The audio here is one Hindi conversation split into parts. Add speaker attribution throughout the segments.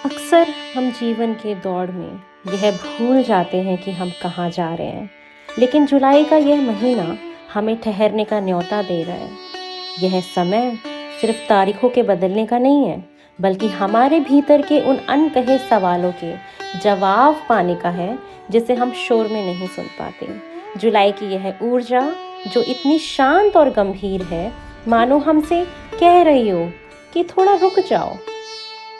Speaker 1: अक्सर हम जीवन के दौड़ में यह भूल जाते हैं कि हम कहाँ जा रहे हैं, लेकिन जुलाई का यह महीना हमें ठहरने का न्योता दे रहा है। यह समय सिर्फ तारीखों के बदलने का नहीं है, बल्कि हमारे भीतर के उन अनकहे सवालों के जवाब पाने का है, जिसे हम शोर में नहीं सुन पाते। जुलाई की यह ऊर्जा जो इतनी शांत और गंभीर है, मानो हमसे कह रही हो कि थोड़ा रुक जाओ,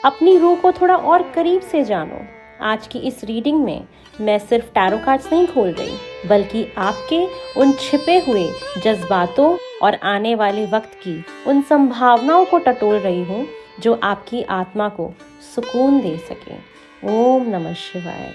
Speaker 1: अपनी रूह को थोड़ा और करीब से जानो। आज की इस रीडिंग में मैं सिर्फ टैरो कार्ड्स नहीं खोल रही, बल्कि आपके उन छिपे हुए जज्बातों और आने वाले वक्त की उन संभावनाओं को टटोल रही हूँ जो आपकी आत्मा को सुकून दे सके। ओम नमः शिवाय।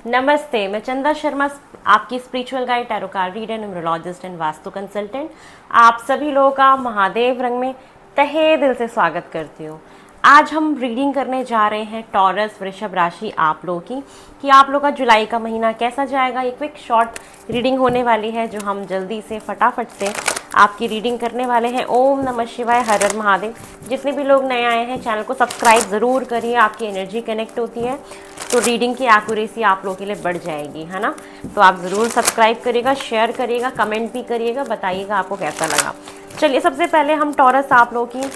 Speaker 1: नमस्ते, मैं चंदा शर्मा, आपकी spiritual guide, tarot card reader, numerologist and vastu consultant. आप सभी लोगों का महादेव रंग में तहे दिल से स्वागत करती हूँ। आज हम रीडिंग करने जा रहे हैं टॉरस वृषभ राशि आप लोगों की, कि आप लोग का जुलाई का महीना कैसा जाएगा। एक क्विक शॉर्ट रीडिंग होने वाली है जो हम जल्दी से फटाफट से आपकी रीडिंग करने वाले हैं। ओम नमः शिवाय, हर हर महादेव। जितने भी लोग नए आए हैं चैनल को सब्सक्राइब ज़रूर करिए, आपकी एनर्जी कनेक्ट होती है तो रीडिंग की एक्यूरेसी आप लोगों के लिए बढ़ जाएगी, है ना। तो आप ज़रूर सब्सक्राइब करिएगा, शेयर करिएगा, कमेंट भी करिएगा, बताइएगा आपको कैसा लगा। चलिए, सबसे पहले हम टॉरस आप लोगों की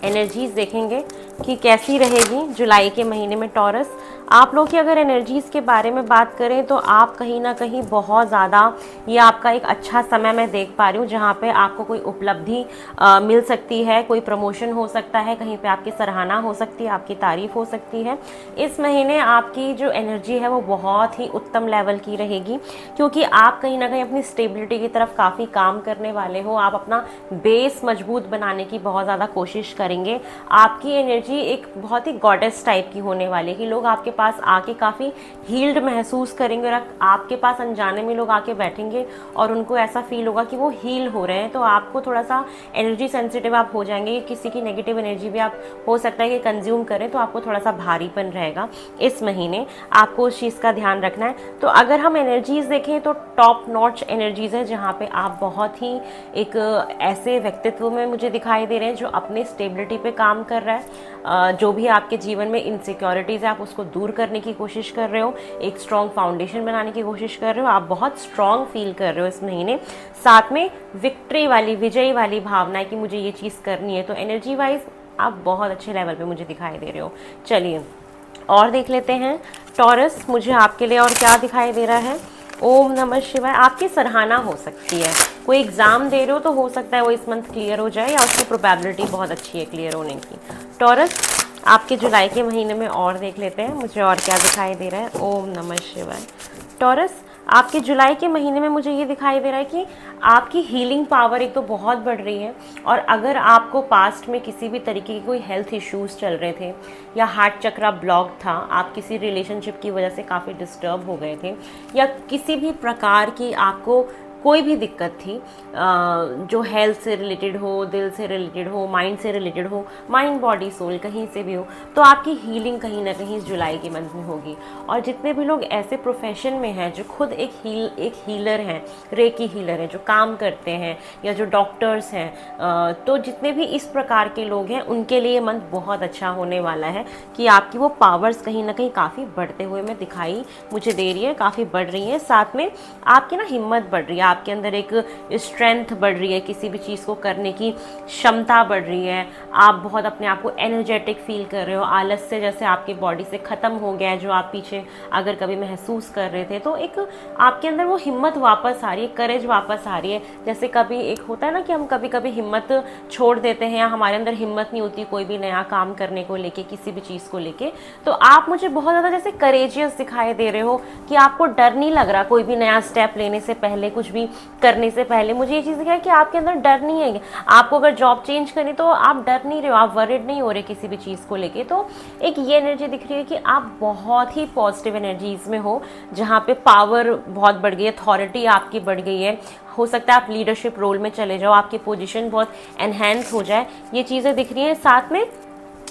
Speaker 1: एनर्जीज़ देखेंगे कि कैसी रहेगी जुलाई के महीने में। टॉरस आप लोग की अगर एनर्जीज़ के बारे में बात करें तो आप कहीं ना कहीं बहुत ज़्यादा, ये आपका एक अच्छा समय मैं देख पा रही हूँ जहाँ पे आपको कोई उपलब्धि मिल सकती है, कोई प्रमोशन हो सकता है, कहीं पे आपकी सराहना हो सकती है, आपकी तारीफ हो सकती है। इस महीने आपकी जो एनर्जी है वो बहुत ही उत्तम लेवल की रहेगी, क्योंकि आप कहीं ना कहीं अपनी स्टेबिलिटी की तरफ काफ़ी काम करने वाले हो। आप अपना बेस मजबूत बनाने की बहुत ज़्यादा कोशिश करेंगे। आपकी एनर्जी एक बहुत ही गॉडेस टाइप की होने वाली है कि लोग आपके पास आके काफ़ी हील्ड महसूस करेंगे और आपके पास अनजाने में लोग आके बैठेंगे और उनको ऐसा फील होगा कि वो हील हो रहे हैं। तो आपको थोड़ा सा एनर्जी सेंसिटिव आप हो जाएंगे, किसी की नेगेटिव एनर्जी भी आप हो सकता है कि कंज्यूम करें, तो आपको थोड़ा सा भारीपन रहेगा इस महीने। आपको उस चीज़ का ध्यान रखना है। तो अगर हम एनर्जीज़ देखें तो टॉप नॉच एनर्जीज़ है जहाँ पे आप बहुत ही एक ऐसे व्यक्तित्व में मुझे दिखाई दे रहे हैं जो अपने स्टेबिलिटी पे काम कर रहा है। जो भी आपके जीवन में इनसिक्योरिटीज़ है आप उसको दूर करने की कोशिश कर रहे हो, एक स्ट्रॉन्ग फाउंडेशन बनाने की कोशिश कर रहे हो, आप बहुत स्ट्रॉन्ग फील कर रहे हो इस महीने। साथ में विक्ट्री वाली, विजयी वाली भावना है कि मुझे ये चीज़ करनी है। तो एनर्जी वाइज आप बहुत अच्छे लेवल पे मुझे दिखाई दे रहे हो। चलिए और देख लेते हैं टॉरस मुझे आपके लिए और क्या दिखाई दे रहा है। ओम नमः शिवाय। आपकी सराहना हो सकती है, कोई एग्ज़ाम दे रहे हो तो हो सकता है वो इस मंथ क्लियर हो जाए या उसकी प्रोबेबिलिटी बहुत अच्छी है क्लियर होने की। टॉरस आपके जुलाई के महीने में और देख लेते हैं मुझे और क्या दिखाई दे रहा है। ओम नमः शिवाय। टॉरस आपके जुलाई के महीने में मुझे ये दिखाई दे रहा है कि आपकी हीलिंग पावर एक तो बहुत बढ़ रही है, और अगर आपको पास्ट में किसी भी तरीके के कोई हेल्थ इश्यूज़ चल रहे थे या हार्ट चक्रा ब्लॉक था, आप किसी रिलेशनशिप की वजह से काफ़ी डिस्टर्ब हो गए थे, या किसी भी प्रकार की आपको कोई भी दिक्कत थी जो हेल्थ से रिलेटेड हो, दिल से रिलेटेड हो, माइंड से रिलेटेड हो, माइंड बॉडी सोल कहीं से भी हो, तो आपकी हीलिंग कहीं ना कहीं जुलाई के मंथ में होगी। और जितने भी लोग ऐसे प्रोफेशन में हैं जो खुद एक हीलर हैं, रेकी हीलर हैं, जो काम करते हैं, या जो डॉक्टर्स हैं, तो जितने भी इस प्रकार के लोग हैं उनके लिए मंथ बहुत अच्छा होने वाला है कि आपकी वो पावर्स कहीं ना कहीं काफ़ी बढ़ते हुए मैं दिखाई मुझे दे रही है, काफ़ी बढ़ रही है। साथ में आपकी ना हिम्मत बढ़ रही है, आपके अंदर एक स्ट्रेंथ बढ़ रही है, किसी भी चीज़ को करने की क्षमता बढ़ रही है। आप बहुत अपने आप को एनर्जेटिक फील कर रहे हो, आलस्य जैसे आपकी बॉडी से ख़त्म हो गया है जो आप पीछे अगर कभी महसूस कर रहे थे। तो एक आपके अंदर वो हिम्मत वापस आ रही है, करेज वापस आ रही है। जैसे कभी एक होता है ना कि हम कभी कभी हिम्मत छोड़ देते हैं या हमारे अंदर हिम्मत नहीं होती कोई भी नया काम करने को लेके, किसी भी चीज़ को लेके, तो आप मुझे बहुत ज़्यादा जैसे करेजियस दिखाई दे रहे हो कि आपको डर नहीं लग रहा कोई भी नया स्टेप लेने से पहले, कुछ भी करने से पहले। मुझे ये चीज़ दिखा है कि आपके अंदर डर नहीं है। आपको अगर जॉब चेंज करनी तो आप डर नहीं रहे हो, आप वरिड नहीं हो रहे किसी भी चीज़ को लेके। तो एक ये एनर्जी दिख रही है कि आप बहुत ही पॉजिटिव एनर्जीज में हो, जहाँ पे पावर बहुत बढ़ गई है, अथॉरिटी आपकी बढ़ गई है। हो सकता है आप लीडरशिप रोल में चले जाओ, आपकी पोजीशन बहुत एनहेंस हो जाए, ये चीज़ें दिख रही हैं। साथ में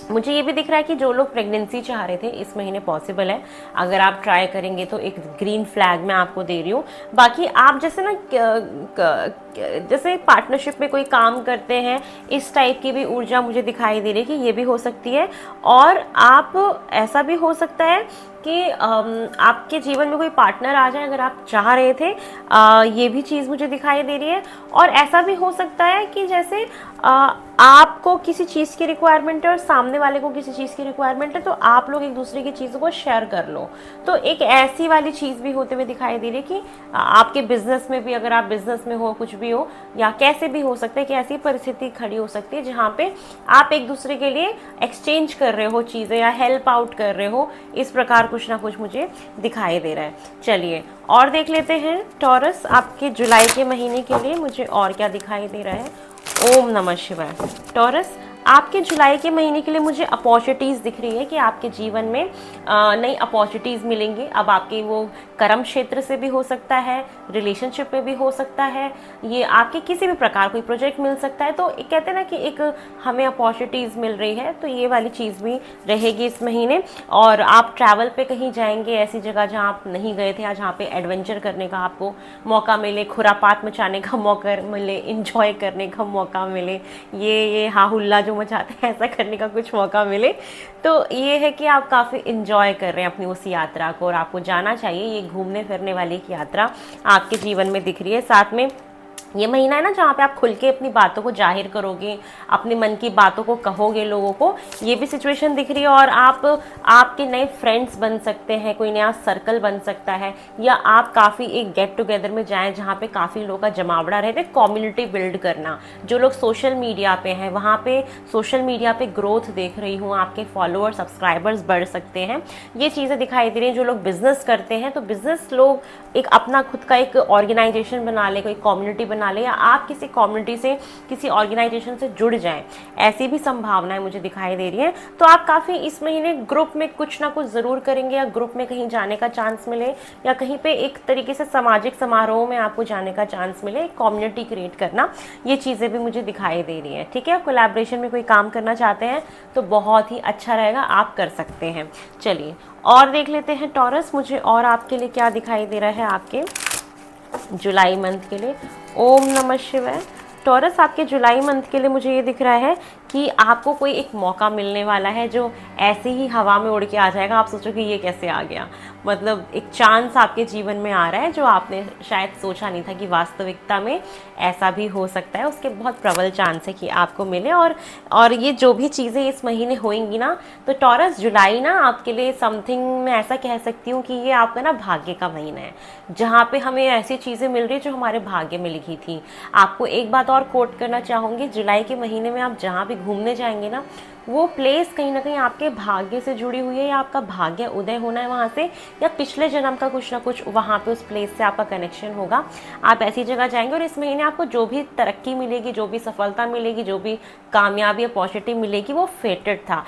Speaker 1: मुझे ये भी दिख रहा है कि जो लोग प्रेगनेंसी चाह रहे थे इस महीने पॉसिबल है, अगर आप ट्राई करेंगे तो एक ग्रीन फ्लैग मैं आपको दे रही हूँ। बाकी आप जैसे ना जैसे पार्टनरशिप में कोई काम करते हैं, इस टाइप की भी ऊर्जा मुझे दिखाई दे रही है कि ये भी हो सकती है। और आप ऐसा भी हो सकता है कि आपके जीवन में कोई पार्टनर आ जाए अगर आप चाह रहे थे, ये भी चीज़ मुझे दिखाई दे रही है। और ऐसा भी हो सकता है कि जैसे आपको किसी चीज़ की रिक्वायरमेंट है और सामने वाले को किसी चीज़ की रिक्वायरमेंट है, तो आप लोग एक दूसरे की चीज़ों को शेयर कर लो। तो एक ऐसी वाली चीज़ भी होते हुए दिखाई दे रही है कि आपके बिजनेस में भी, अगर आप बिजनेस में हो, कुछ भी हो, या कैसे भी हो सकता है कि ऐसी परिस्थिति खड़ी हो सकती है जहाँ पे आप एक दूसरे के लिए एक्सचेंज कर रहे हो चीज़ें या हेल्प आउट कर रहे हो। इस प्रकार कुछ ना कुछ मुझे दिखाई दे रहा है। चलिए और देख लेते हैं टॉरस, आपके जुलाई के महीने के लिए मुझे और क्या दिखाई दे रहा है। ओम नमः शिवाय। टॉरस, आपके जुलाई के महीने के लिए मुझे अपॉर्चुनिटीज़ दिख रही है कि आपके जीवन में नई अपॉर्चुनिटीज़ मिलेंगी। अब आपके वो कर्म क्षेत्र से भी हो सकता है, रिलेशनशिप में भी हो सकता है, ये आपके किसी भी प्रकार कोई प्रोजेक्ट मिल सकता है। तो कहते हैं ना कि एक हमें अपॉर्चुनिटीज़ मिल रही है, तो ये वाली चीज़ भी रहेगी इस महीने। और आप ट्रैवल पे कहीं जाएंगे, ऐसी जगह जहाँ आप नहीं गए थे या जहाँ पे एडवेंचर करने का आपको मौका मिले, खुरापात मचाने का मौका मिले, इंजॉय करने का मौका मिले, ये हाहुल्ला जो मचाते हैं ऐसा करने का कुछ मौका मिले, तो ये है कि आप काफ़ी इंजॉय कर रहे हैं अपनी उस यात्रा को और आपको जाना चाहिए। ये घूमने फिरने वाली एक यात्रा आपके जीवन में दिख रही है। साथ में ये महीना है ना जहाँ पे आप खुल के अपनी बातों को जाहिर करोगे, अपने मन की बातों को कहोगे लोगों को, ये भी सिचुएशन दिख रही है। और आपके नए फ्रेंड्स बन सकते हैं, कोई नया सर्कल बन सकता है, या आप काफ़ी एक गेट टुगेदर में जाएं जहाँ पे काफ़ी लोगों का जमावड़ा रहते, कम्युनिटी बिल्ड करना। जो लोग सोशल मीडिया पे हैं वहाँ पे सोशल मीडिया पे ग्रोथ देख रही हूँ, आपके फॉलोअर्स सब्सक्राइबर्स बढ़ सकते हैं, ये चीज़ें दिखाई दे रही हैं। जो लोग बिजनेस करते हैं तो बिजनेस लोग एक अपना खुद का एक ऑर्गेनाइजेशन बना ले, कोई कम्युनिटी बना ले, या आप किसी कम्युनिटी से, किसी ऑर्गेनाइजेशन से जुड़ जाएं, ऐसी भी संभावनाएं मुझे दिखाई दे रही हैं। तो आप काफ़ी इस महीने ग्रुप में कुछ ना कुछ ज़रूर करेंगे, या ग्रुप में कहीं जाने का चांस मिले, या कहीं पे एक तरीके से सामाजिक समारोह में आपको जाने का चांस मिले, एक कम्युनिटी क्रिएट करना, ये चीज़ें भी मुझे दिखाई दे रही हैं। ठीक है, कोलैबोरेशन में कोई काम करना चाहते हैं तो बहुत ही अच्छा रहेगा, आप कर सकते हैं। चलिए और देख लेते हैं टॉरस, मुझे और आपके लिए क्या दिखाई दे रहा है आपके जुलाई मंथ के लिए। ओम नमः शिवाय। टॉरस, आपके जुलाई मंथ के लिए मुझे ये दिख रहा है कि आपको कोई एक मौका मिलने वाला है जो ऐसे ही हवा में उड़ के आ जाएगा। आप सोचो कि ये कैसे आ गया, मतलब एक चांस आपके जीवन में आ रहा है जो आपने शायद सोचा नहीं था कि वास्तविकता में ऐसा भी हो सकता है। उसके बहुत प्रबल चांस है कि आपको मिले। और ये जो भी चीज़ें इस महीने होंगी ना, तो टॉरस जुलाई ना आपके लिए समथिंग मैं ऐसा कह सकती हूँ कि ये आपका ना भाग्य का महीना है, जहाँ पे हमें ऐसी चीज़ें मिल रही है जो हमारे भाग्य में लिखी थी। आपको एक बात और कोट करना चाहूँगी, जुलाई के महीने में आप जहाँ भी घूमने जाएंगे ना, वो प्लेस कहीं ना कहीं आपके भाग्य से जुड़ी हुई है, या आपका भाग्य उदय होना है वहाँ से, या पिछले जन्म का कुछ ना कुछ वहाँ पे उस प्लेस से आपका कनेक्शन होगा। आप ऐसी जगह जाएंगे और इस महीने आपको जो भी तरक्की मिलेगी, जो भी सफलता मिलेगी, जो भी कामयाबी अपॉर्चुनिटी मिलेगी, वो फेटेड था।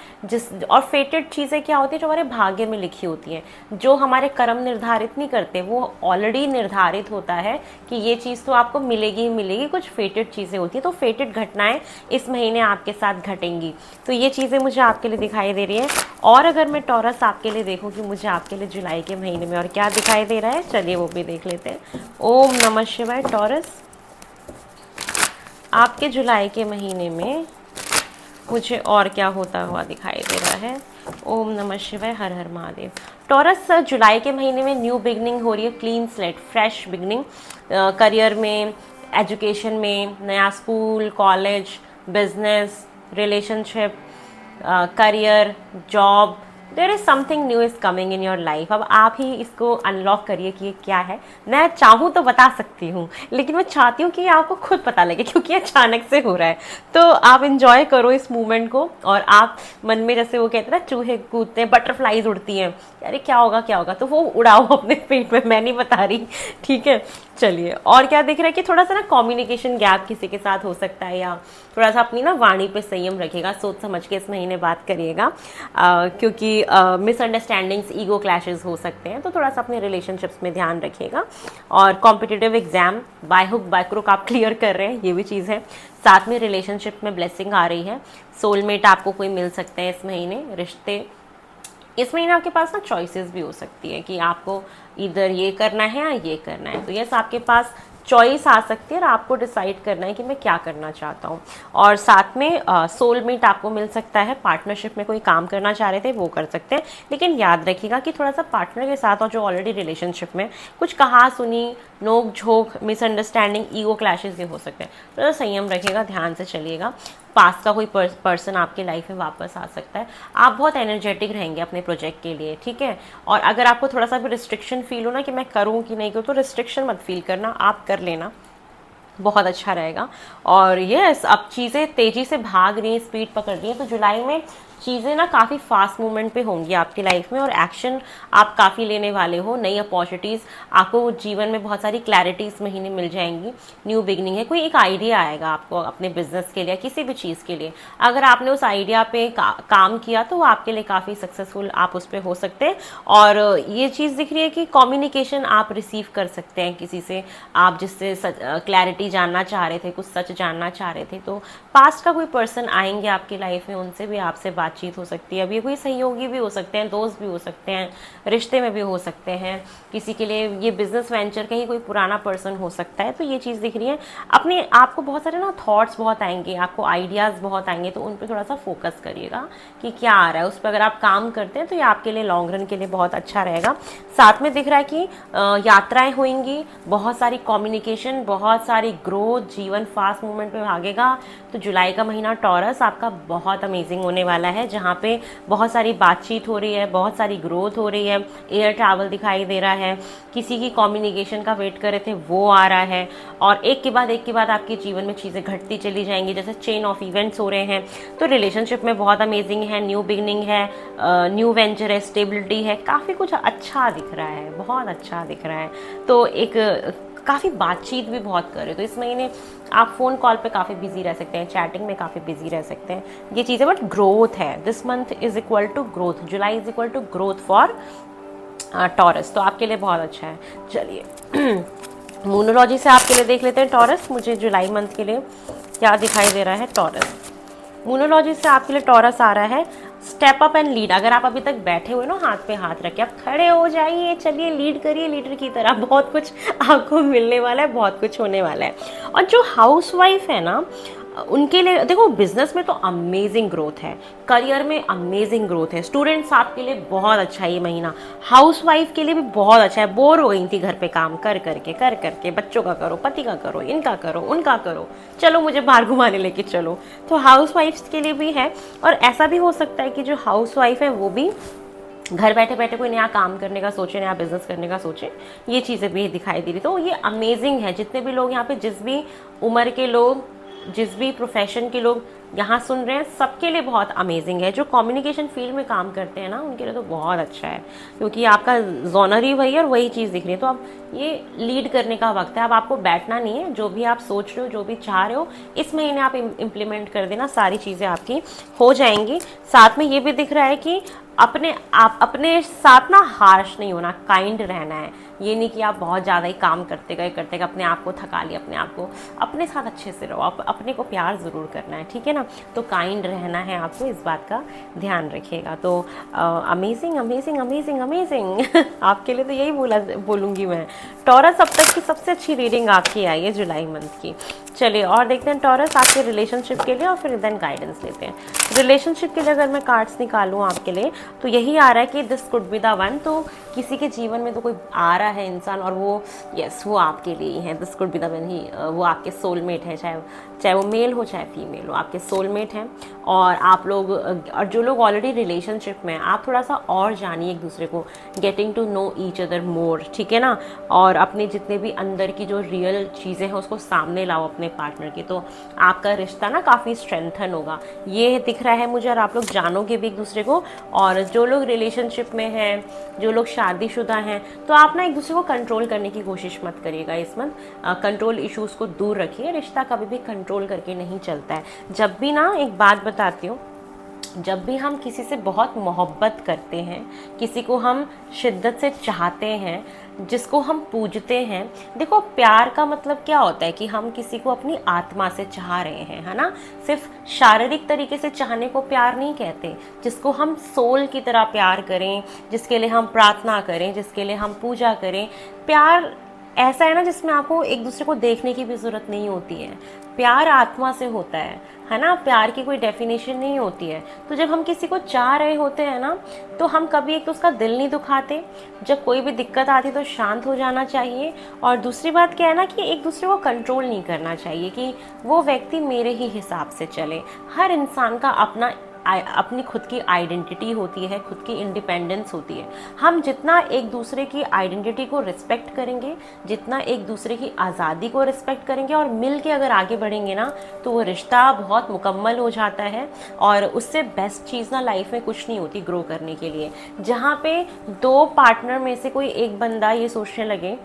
Speaker 1: और फेटेड चीज़ें क्या होती है, जो हमारे भाग्य में लिखी होती हैं, जो हमारे कर्म निर्धारित नहीं करते, वो ऑलरेडी निर्धारित होता है कि ये चीज़ तो आपको मिलेगी ही मिलेगी। कुछ फेटेड चीज़ें होती हैं, तो फेटेड घटनाएं इस महीने आपके साथ घटेंगी। तो ये चीज़ें मुझे आपके लिए दिखाई दे रही है। और अगर मैं टॉरस आपके लिए देखूं कि मुझे आपके लिए जुलाई के महीने में और क्या दिखाई दे रहा है, चलिए वो भी देख लेते हैं। ओम नमः शिवाय। टॉरस, आपके जुलाई के महीने में मुझे और क्या होता हुआ दिखाई दे रहा है। ओम नमः शिवाय, हर हर महादेव। टॉरस, जुलाई के महीने में न्यू बिगनिंग हो रही है, clean slate, fresh beginning, career में, एजुकेशन में, नया school, college, business, relationship, career, job, there is something new is coming in your life. अब आप ही इसको अनलॉक करिए कि ये क्या है। मैं चाहूँ तो बता सकती हूँ, लेकिन मैं चाहती हूँ कि आपको खुद पता लगे, क्योंकि अचानक से हो रहा है। तो आप इंजॉय करो इस मूवमेंट को, और आप मन में जैसे वो कहते हैं ना, चूहे कूदते हैं, बटरफ्लाइज उड़ती हैं, अरे क्या होगा क्या होगा, तो वो उड़ाओ अपने पेट में, मैं नहीं बता रही, ठीक है। चलिए, और क्या दिख रहा है कि थोड़ा सा ना कम्युनिकेशन गैप किसी के साथ हो सकता है, या थोड़ा सा अपनी ना वाणी पे संयम रखिएगा, सोच समझ के इस महीने बात करिएगा, क्योंकि मिसअंडरस्टैंडिंग्स, ईगो क्लैशेस हो सकते हैं, तो थोड़ा सा अपने रिलेशनशिप्स में ध्यान रखिएगा। और competitive exam by hook by crook आप क्लियर कर रहे हैं, ये भी चीज़ है। साथ में रिलेशनशिप में ब्लेसिंग आ रही है, सोलमेट आपको कोई मिल सकते हैं इस महीने। रिश्ते इस महीने आपके पास ना चॉइसेस भी हो सकती है कि आपको इधर ये करना है या ये करना है, तो यस आपके पास चॉइस आ सकती है और आपको डिसाइड करना है कि मैं क्या करना चाहता हूँ। और साथ में सोलमेट आपको मिल सकता है, पार्टनरशिप में कोई काम करना चाह रहे थे वो कर सकते हैं, लेकिन याद रखिएगा कि थोड़ा सा पार्टनर के साथ और जो ऑलरेडी रिलेशनशिप में कुछ कहा सुनी, नोक झोंक, मिसअंडरस्टैंडिंग, ईगो क्लैशेस ये हो सकते हैं, तो संयम रखिएगा, ध्यान से चलिएगा। पास का कोई पर्सन आपकी लाइफ में वापस आ सकता है। आप बहुत एनर्जेटिक रहेंगे अपने प्रोजेक्ट के लिए, ठीक है। और अगर आपको थोड़ा सा भी रिस्ट्रिक्शन फील हो ना कि मैं करूँ कि नहीं करूँ, तो रिस्ट्रिक्शन मत फील करना, आप कर लेना, बहुत अच्छा रहेगा। और यस अब चीज़ें तेज़ी से भाग रही हैं, स्पीड पकड़ रही हैं, तो जुलाई में चीज़ें ना काफ़ी फास्ट मूवमेंट पे होंगी आपकी लाइफ में, और एक्शन आप काफ़ी लेने वाले हो। नई अपॉर्चुनिटीज़ आपको जीवन में, बहुत सारी क्लैरिटी इस महीने मिल जाएंगी। न्यू बिगनिंग है, कोई एक आइडिया आएगा आपको अपने बिजनेस के लिए, किसी भी चीज़ के लिए। अगर आपने उस आइडिया पे काम किया तो वो आपके लिए काफ़ी सक्सेसफुल आप उस पर हो सकते हैं। और ये चीज़ दिख रही है कि कम्युनिकेशन आप रिसीव कर सकते हैं किसी से, आप जिससे क्लैरिटी जानना चाह रहे थे, कुछ सच जानना चाह रहे थे, तो पास्ट का कोई पर्सन आएंगे आपकी लाइफ में, उनसे भी आपसे बातचीत हो सकती है। अब ये कोई सहयोगी भी हो सकते हैं, दोस्त भी हो सकते हैं, रिश्ते में भी हो सकते हैं, किसी के लिए ये बिजनेस वेंचर कहीं कोई पुराना पर्सन हो सकता है। तो ये चीज़ दिख रही है। अपने आपको बहुत सारे ना थॉट्स बहुत आएंगे, आपको आइडियाज़ बहुत आएंगे, तो उन पर थोड़ा सा फोकस करिएगा कि क्या आ रहा है, उस पर अगर आप काम करते हैं तो ये आपके लिए लॉन्ग रन के लिए बहुत अच्छा रहेगा। साथ में दिख रहा है कि यात्राएं होंगी, बहुत सारी कम्युनिकेशन, बहुत सारी ग्रोथ, जीवन फास्ट मूवमेंट पे भागेगा। तो जुलाई का महीना टॉरस आपका बहुत अमेजिंग होने वाला है, जहाँ पे बहुत सारी बातचीत हो रही है, बहुत सारी ग्रोथ हो रही है, एयर ट्रैवल दिखाई दे रहा है, किसी की कम्युनिकेशन का वेट कर रहे थे वो आ रहा है, और एक के बाद आपके जीवन में चीज़ें घटती चली जाएंगी, जैसे चेन ऑफ इवेंट्स हो रहे हैं। तो रिलेशनशिप में बहुत अमेजिंग है, न्यू बिगनिंग है, न्यू वेंचर है, स्टेबिलिटी है, काफ़ी कुछ अच्छा दिख रहा है, बहुत अच्छा दिख रहा है। तो एक काफ़ी बातचीत भी बहुत कर रहे हो, तो इस महीने आप फ़ोन कॉल पे काफ़ी बिजी रह सकते हैं, चैटिंग में काफ़ी बिजी रह सकते हैं, ये चीज़ें। बट ग्रोथ है, this month is equal to growth, July is equal to growth for Taurus, तो आपके लिए बहुत अच्छा है। चलिए मूनोलॉजी से आपके लिए देख लेते हैं टॉरस, मुझे जुलाई मंथ के लिए क्या दिखाई दे रहा है। टॉरस मूनोलॉजी से आपके लिए टॉरस आ रहा है स्टेप अप एंड लीड। अगर आप अभी तक बैठे हुए ना हाथ पे हाथ रख के, आप खड़े हो जाइए, चलिए लीड करिए लीडर की तरह, बहुत कुछ आपको मिलने वाला है, बहुत कुछ होने वाला है। और जो हाउसवाइफ है ना, उनके लिए देखो बिजनेस में तो अमेजिंग ग्रोथ है, करियर में अमेजिंग ग्रोथ है, स्टूडेंट्स आपके लिए बहुत अच्छा है ये महीना, हाउसवाइफ के लिए भी बहुत अच्छा है। बोर हो गई थी घर पे काम कर करके, बच्चों का करो, पति का करो, इनका करो, उनका करो, चलो मुझे बाहर घुमाने लेके चलो, तो हाउसवाइफ्स के लिए भी है। और ऐसा भी हो सकता है कि जो हाउसवाइफ है वो भी घर बैठे बैठे कोई नया काम करने का सोचे, नया बिजनेस करने का सोचे, ये चीज़ें भी दिखाई दे रही। तो ये अमेजिंग है, जितने भी लोग यहाँ पे, जिस भी उम्र के लोग, जिस भी प्रोफेशन के लोग यहाँ सुन रहे हैं, सबके लिए बहुत अमेजिंग है। जो कम्युनिकेशन फील्ड में काम करते हैं ना, उनके लिए तो बहुत अच्छा है, क्योंकि आपका जोनर ही वही है और वही चीज़ दिख रही है। तो अब ये लीड करने का वक्त है, अब आपको बैठना नहीं है, जो भी आप सोच रहे हो, जो भी चाह रहे हो, इस महीने आप इम्प्लीमेंट कर देना, सारी चीज़ें आपकी हो जाएंगी। साथ में ये भी दिख रहा है कि अपने साथ ना हार्श नहीं होना, काइंड रहना है। ये नहीं कि आप बहुत ज़्यादा ही काम करते गए अपने आप को थका लिया, अपने साथ अच्छे से रहो, आप अपने को प्यार ज़रूर करना है, ठीक है ना। तो काइंड रहना है आपको, इस बात का ध्यान रखिएगा। तो अमेजिंग अमेजिंग अमेजिंग अमेजिंग आपके लिए तो यही बोलूँगी मैं। टॉरस अब तक की सबसे अच्छी रीडिंग आपकी आई है जुलाई मंथ की। चलिए और देखते हैं टॉरस आपके रिलेशनशिप के लिए, और फिर देन गाइडेंस लेते हैं। रिलेशनशिप के लिए अगर मैं कार्ड्स निकालूँ आपके लिए, तो यही आ रहा है कि this could be the one. तो किसी के जीवन में तो कोई आ रहा है इंसान, और वो यस वो आपके लिए ही है, this could be the one, ही वो आपके सोलमेट है, चाहे वो मेल हो चाहे फीमेल हो, आपके सोलमेट हैं। और आप लोग, और जो लोग ऑलरेडी रिलेशनशिप में हैं, आप थोड़ा सा और जानिए एक दूसरे को, getting to know each other more, ठीक है ना। और अपने जितने भी अंदर की जो रियल चीज़ें हैं उसको सामने लाओ अपने पार्टनर की, तो आपका रिश्ता ना काफ़ी स्ट्रेंथन होगा, ये दिख रहा है मुझे। और आप लोग जानोगे भी एक दूसरे को। और जो लोग रिलेशनशिप में हैं, जो लोग शादीशुदा हैं, तो आप ना एक दूसरे को कंट्रोल करने की कोशिश मत करिएगा इस मंथ। कंट्रोल इश्यूज़ को दूर रखिए। रिश्ता कभी भी कंट्रोल करके नहीं चलता है। जब भी ना, एक बात बताती हूँ, जब भी हम किसी से बहुत मोहब्बत करते हैं, किसी को हम शिद्दत से चाहते हैं, जिसको हम पूजते हैं, देखो प्यार का मतलब क्या होता है कि हम किसी को अपनी आत्मा से चाह रहे हैं, है ना। सिर्फ शारीरिक तरीके से चाहने को प्यार नहीं कहते। जिसको हम सोल की तरह प्यार करें, जिसके लिए हम प्रार्थना करें, जिसके लिए हम पूजा करें, प्यार ऐसा है ना जिसमें आपको एक दूसरे को देखने की भी ज़रूरत नहीं होती है। प्यार आत्मा से होता है ना। प्यार की कोई डेफिनेशन नहीं होती है। तो जब हम किसी को चाह रहे होते हैं ना, तो हम कभी एक तो उसका दिल नहीं दुखाते। जब कोई भी दिक्कत आती तो शांत हो जाना चाहिए। और दूसरी बात क्या है ना, कि एक दूसरे को कंट्रोल नहीं करना चाहिए कि वो व्यक्ति मेरे ही हिसाब से चले। हर इंसान का अपनी खुद की आइडेंटिटी होती है, खुद की इंडिपेंडेंस होती है। हम जितना एक दूसरे की आइडेंटिटी को रिस्पेक्ट करेंगे, जितना एक दूसरे की आज़ादी को रिस्पेक्ट करेंगे और मिल के अगर आगे बढ़ेंगे ना, तो वो रिश्ता बहुत मुकम्मल हो जाता है। और उससे बेस्ट चीज़ ना लाइफ में कुछ नहीं होती ग्रो करने के लिए। जहाँ पे दो पार्टनर में से कोई एक बंदा ये सोचने लगे,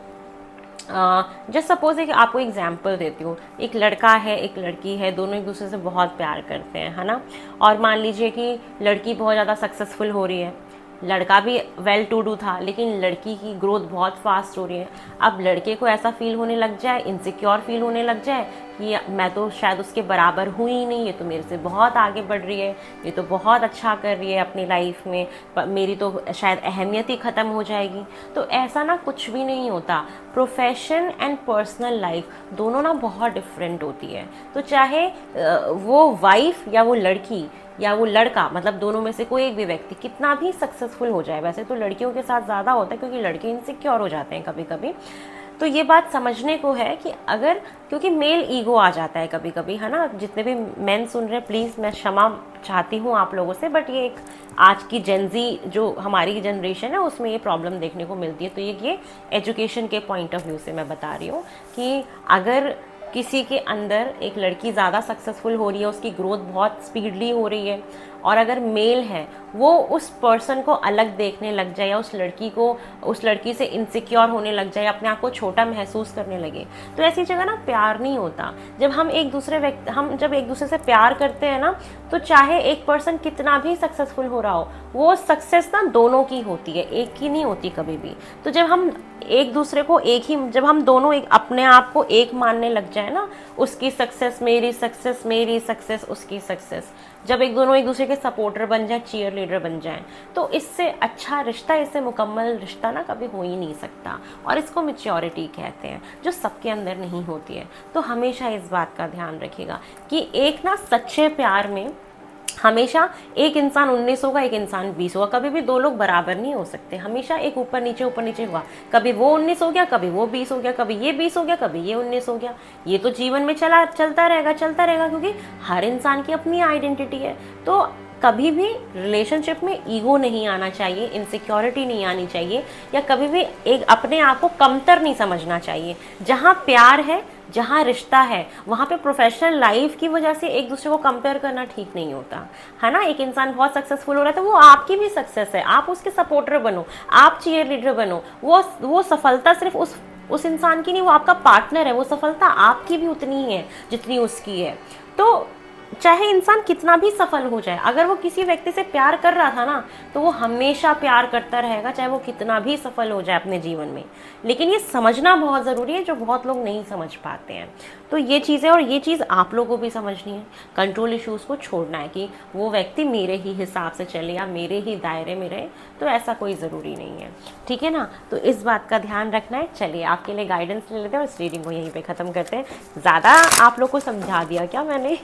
Speaker 1: जस्ट सपोज एक आपको एग्जाम्पल देती हूँ, एक लड़का है, एक लड़की है, दोनों एक दूसरे से बहुत प्यार करते हैं, है ना। और मान लीजिए कि लड़की बहुत ज़्यादा सक्सेसफुल हो रही है, लड़का भी वेल टू डू था, लेकिन लड़की की ग्रोथ बहुत फास्ट हो रही है। अब लड़के को ऐसा फील होने लग जाए, इनसिक्योर फील होने लग जाए कि मैं तो शायद उसके बराबर हुई ही नहीं, ये तो मेरे से बहुत आगे बढ़ रही है, ये तो बहुत अच्छा कर रही है अपनी लाइफ में, मेरी तो शायद अहमियत ही ख़त्म हो जाएगी। तो ऐसा ना कुछ भी नहीं होता। प्रोफेशन एंड पर्सनल लाइफ दोनों ना बहुत डिफरेंट होती है। तो चाहे वो वाइफ या वो लड़की या वो लड़का, मतलब दोनों में से कोई एक भी व्यक्ति कितना भी सक्सेसफुल हो जाए, वैसे तो लड़कियों के साथ ज़्यादा होता है क्योंकि लड़के इनसिक्योर हो जाते हैं कभी कभी, तो ये बात समझने को है कि अगर, क्योंकि मेल ईगो आ जाता है कभी कभी, है ना। जितने भी मेन सुन रहे हैं, प्लीज़ मैं क्षमा चाहती हूँ आप लोगों से, बट ये एक आज की जेनजी जो हमारी जनरेशन है उसमें ये प्रॉब्लम देखने को मिलती है। तो ये एजुकेशन के पॉइंट ऑफ व्यू से मैं बता रही हूँ कि अगर किसी के अंदर एक लड़की ज़्यादा सक्सेसफुल हो रही है, उसकी ग्रोथ बहुत स्पीडली हो रही है, और अगर मेल है वो उस पर्सन को अलग देखने लग जाए या उस लड़की से इनसिक्योर होने लग जाए, अपने आप को छोटा महसूस करने लगे, तो ऐसी जगह ना प्यार नहीं होता। जब हम एक दूसरे से प्यार करते हैं ना, तो चाहे एक पर्सन कितना भी सक्सेसफुल हो रहा हो, वो सक्सेस ना दोनों की होती है, एक की नहीं होती कभी भी। तो जब हम एक दूसरे को जब हम दोनों अपने आप को एक मानने लग जाए ना, उसकी सक्सेस मेरी सक्सेस उसकी सक्सेस, जब दोनों एक दूसरे के सपोर्टर बन जाए, चीयर लीडर बन जाएं, तो इससे अच्छा रिश्ता, इससे मुकम्मल रिश्ता ना कभी हो ही नहीं सकता। और इसको मैच्योरिटी कहते हैं, जो सबके अंदर नहीं होती है। तो हमेशा इस बात का ध्यान रखिएगा कि एक ना सच्चे प्यार में हमेशा एक इंसान 19 होगा, एक इंसान 20 होगा, कभी भी दो लोग बराबर नहीं हो सकते। हमेशा एक ऊपर नीचे हुआ, कभी वो 19 हो गया, कभी वो 20 हो गया, कभी ये 20 हो गया, कभी ये 19 हो गया। ये तो जीवन में चलता रहेगा, क्योंकि हर इंसान की अपनी आइडेंटिटी है। तो कभी भी रिलेशनशिप में ईगो नहीं आना चाहिए, इनसिक्योरिटी नहीं आनी चाहिए, या कभी भी एक अपने आप को कमतर नहीं समझना चाहिए। जहाँ प्यार है, जहाँ रिश्ता है, वहाँ पे प्रोफेशनल लाइफ की वजह से एक दूसरे को कंपेयर करना ठीक नहीं होता, है ना। एक इंसान बहुत सक्सेसफुल हो रहा है तो वो आपकी भी सक्सेस है, आप उसके सपोर्टर बनो, आप चीयर लीडर बनो। वो सफलता सिर्फ उस इंसान की नहीं, वो आपका पार्टनर है, वो सफलता आपकी भी उतनी ही है जितनी उसकी है। तो चाहे इंसान कितना भी सफल हो जाए, अगर वो किसी व्यक्ति से प्यार कर रहा था ना, तो वो हमेशा प्यार करता रहेगा, चाहे वो कितना भी सफल हो जाए अपने जीवन में। लेकिन ये समझना बहुत ज़रूरी है, जो बहुत लोग नहीं समझ पाते हैं। तो ये चीज़ है, और ये चीज़ आप लोगों को भी समझनी है। कंट्रोल इश्यूज़ को छोड़ना है कि वो व्यक्ति मेरे ही हिसाब से चले या मेरे ही दायरे में रहे, तो ऐसा कोई ज़रूरी नहीं है, ठीक है ना। तो इस बात का ध्यान रखना है। चलिए आपके लिए गाइडेंस ले लेते हैं और इस रीडिंग को यहीं पे ख़त्म करते हैं। ज़्यादा आप लोग को समझा दिया क्या मैंने?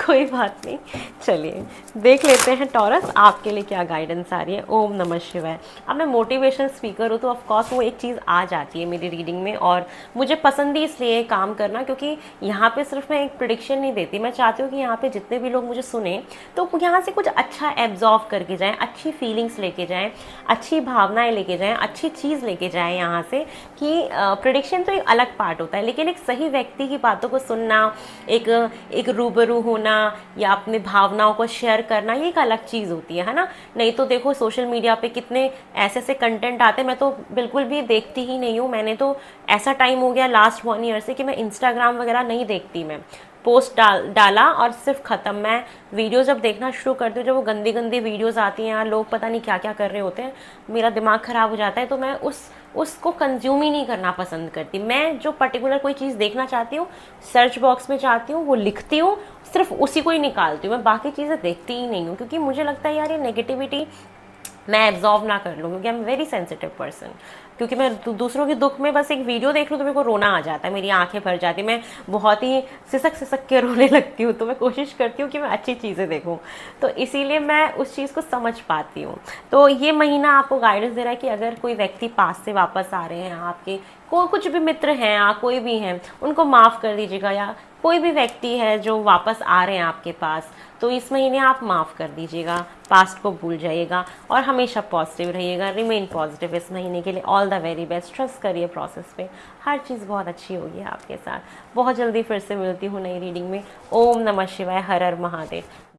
Speaker 1: कोई बात नहीं, चलिए देख लेते हैं टॉरस आपके लिए क्या गाइडेंस आ रही है। ओम नमः शिवाय। अब मैं मोटिवेशनल स्पीकर हूँ तो ऑफ कोर्स वो एक चीज़ आ जाती है मेरी रीडिंग में, और मुझे पसंद ही इसलिए काम करना क्योंकि यहाँ पे सिर्फ मैं एक प्रिडिक्शन नहीं देती, मैं चाहती हूँ कि यहाँ पे जितने भी लोग मुझे सुने तो यहाँ से कुछ अच्छा एब्जॉर्व करके जाएँ, अच्छी फीलिंग्स लेके जाएँ, अच्छी भावनाएँ लेके जाएँ, अच्छी चीज़ लेके जाएँ यहाँ से। कि प्रिडिक्शन तो एक अलग पार्ट होता है, लेकिन एक सही व्यक्ति की बातों को सुनना, एक रूबरू होना या अपनी भावनाओं को शेयर करना, ये एक अलग चीज़ होती है ना। नहीं तो देखो सोशल मीडिया पे कितने ऐसे ऐसे कंटेंट आते हैं, मैं तो बिल्कुल भी देखती ही नहीं हूँ। मैंने तो ऐसा टाइम हो गया लास्ट 1 ईयर से कि मैं इंस्टाग्राम वगैरह नहीं देखती। मैं पोस्ट डाला और सिर्फ ख़त्म। मैं वीडियो जब देखना शुरू करती हूँ, जब वो गंदी गंदी वीडियोस आती हैं, यार लोग पता नहीं क्या क्या कर रहे होते हैं, मेरा दिमाग ख़राब हो जाता है। तो मैं उसको कंज्यूम ही नहीं करना पसंद करती। मैं जो पर्टिकुलर कोई चीज़ देखना चाहती हूँ, सर्च बॉक्स में चाहती हूँ, वो लिखती हूँ, सिर्फ उसी को ही निकालती हूँ। मैं बाकी चीज़ें देखती ही नहीं हूँ, क्योंकि मुझे लगता है यार ये नेगेटिविटी मैं एब्जॉर्व ना कर लूँ, क्योंकि I am very sensitive person. क्योंकि मैं दूसरों के दुख में बस एक वीडियो देख लूँ तो मेरे को रोना आ जाता है, मेरी आंखें भर जाती है, मैं बहुत ही सिसक सिसक के रोने लगती हूँ। तो मैं कोशिश करती हूँ कि मैं अच्छी चीज़ें देखूँ, तो इसीलिए मैं उस चीज़ को समझ पाती हूँ। तो ये महीना आपको गाइडेंस दे रहा है कि अगर कोई व्यक्ति पास से वापस आ रहे हैं आपके, कुछ भी मित्र हैं या कोई भी हैं, उनको माफ़ कर दीजिएगा। या कोई भी व्यक्ति है जो वापस आ रहे हैं आपके पास, तो इस महीने आप माफ़ कर दीजिएगा, पास्ट को भूल जाइएगा और हमेशा पॉजिटिव रहिएगा। रिमेन पॉजिटिव इस महीने के लिए। All the very best. Trust करिए प्रोसेस पे, हर चीज़ बहुत अच्छी होगी आपके साथ। बहुत जल्दी फिर से मिलती हूँ नई रीडिंग में। ओम नमः शिवाय। हर हर महादेव।